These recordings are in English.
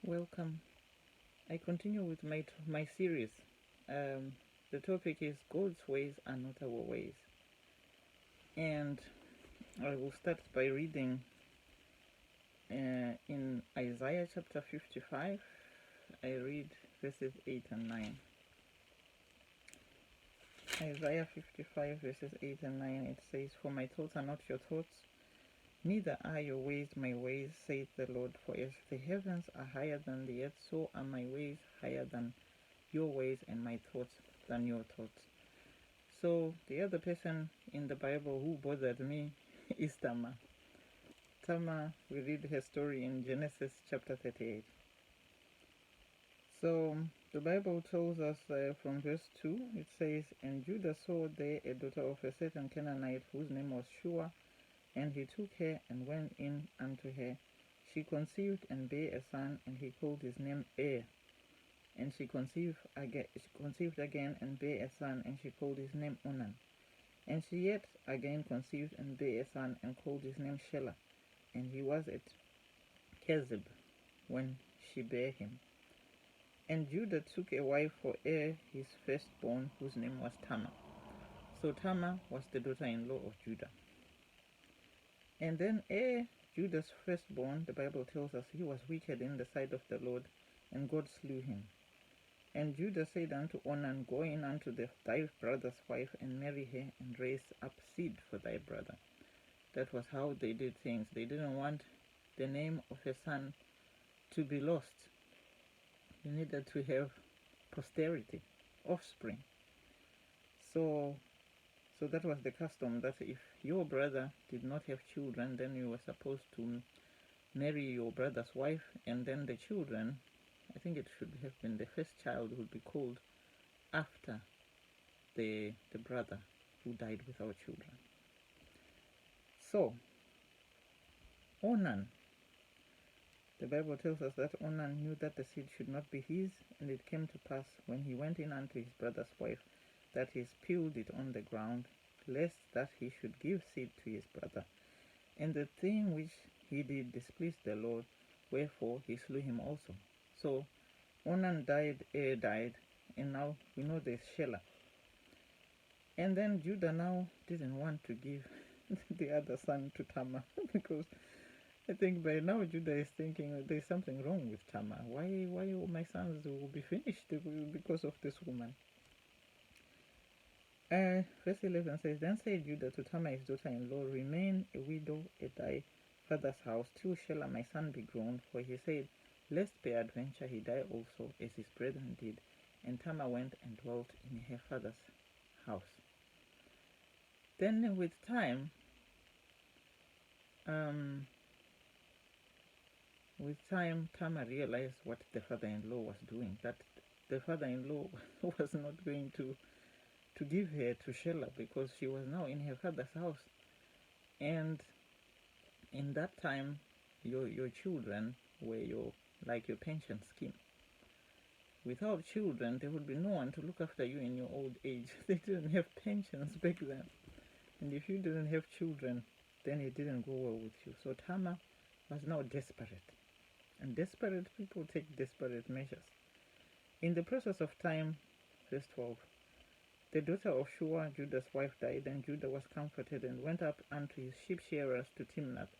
Welcome. I continue with my series. The topic is God's ways are not our ways, and I will start by reading in Isaiah chapter 55. I read verses 8 and 9. Isaiah 55 verses 8 and 9. It says, "For my thoughts are not your thoughts, neither are your ways my ways, saith the Lord. For as the heavens are higher than the earth, so are my ways higher than your ways, and my thoughts than your thoughts." So the other person in the Bible who bothered me is Tamar. Tamar, we read her story in Genesis chapter 38. So the Bible tells us from verse 2, it says, "And Judah saw there a daughter of a certain Canaanite whose name was Shua, and he took her and went in unto her. She conceived and bare a son, and he called his name Er. And she conceived again and bare a son, and she called his name Onan. And she yet again conceived and bare a son, and called his name Shelah. And he was at Kezib when she bare him. And Judah took a wife for his firstborn, whose name was Tamar." So Tamar was the daughter-in-law of Judah. And then Judah's firstborn, the Bible tells us, he was wicked in the sight of the Lord, and God slew him. And Judah said unto Onan, "Go in unto thy brother's wife, and marry her, and raise up seed for thy brother." That was how they did things. They didn't want the name of a son to be lost. You needed to have posterity, offspring. So that was the custom, that if your brother did not have children, then you were supposed to marry your brother's wife, and then the children, I think it should have been the first child, would be called after the brother who died without children. So Onan, the Bible tells us that Onan knew that the seed should not be his, and it came to pass, when he went in unto his brother's wife, that he spilled it on the ground, lest that he should give seed to his brother. And the thing which he did displeased the Lord, wherefore he slew him also. So Onan died, died, and now we know there's Shelah. And then Judah now didn't want to give the other son to Tamar because I think by now Judah is thinking there's something wrong with Tamar. Why all my sons will be finished because of this woman? Verse 11 says, "Then said Judah to Tamar his daughter-in-law, Remain a widow at thy father's house till Shelah my son be grown. For he said, Lest peradventure he die also, as his brethren did. And Tamar went and dwelt in her father's house." Then with time, Tamar realized what the father-in-law was doing, that the father-in-law was not going to give her to Shelah because she was now in her father's house. And in that time, your children were your pension scheme. Without children, there would be no one to look after you in your old age. They didn't have pensions back then. And if you didn't have children, then it didn't go well with you. So Tamar was now desperate. And desperate people take desperate measures. In the process of time, verse 12, "The daughter of Shua, Judah's wife, died, and Judah was comforted, and went up unto his sheep shearers to Timnath,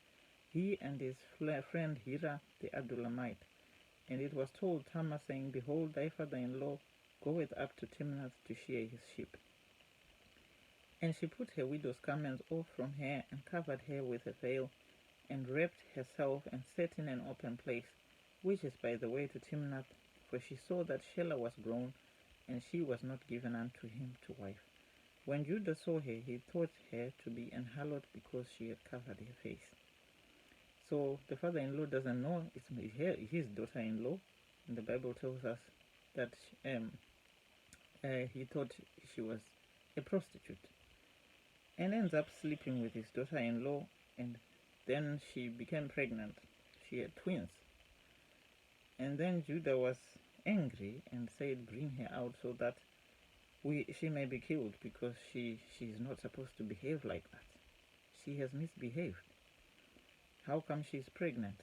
he and his friend Hira the Adullamite. And it was told Tamar, saying, Behold, thy father-in-law goeth up to Timnath to shear his sheep. And she put her widow's garments off from her, and covered her with a veil, and wrapped herself, and sat in an open place, which is by the way to Timnath, for she saw that Shelah was grown, and she was not given unto him to wife. When Judah saw her, he thought her to be an harlot, because she had covered her face." So the father-in-law doesn't know it's his daughter-in-law, and the Bible tells us that he thought she was a prostitute, and ends up sleeping with his daughter-in-law, and then she became pregnant. She had twins. And then Judah was angry and said, "Bring her out so that she may be killed, because she is not supposed to behave like that. She has misbehaved. How come she's pregnant?"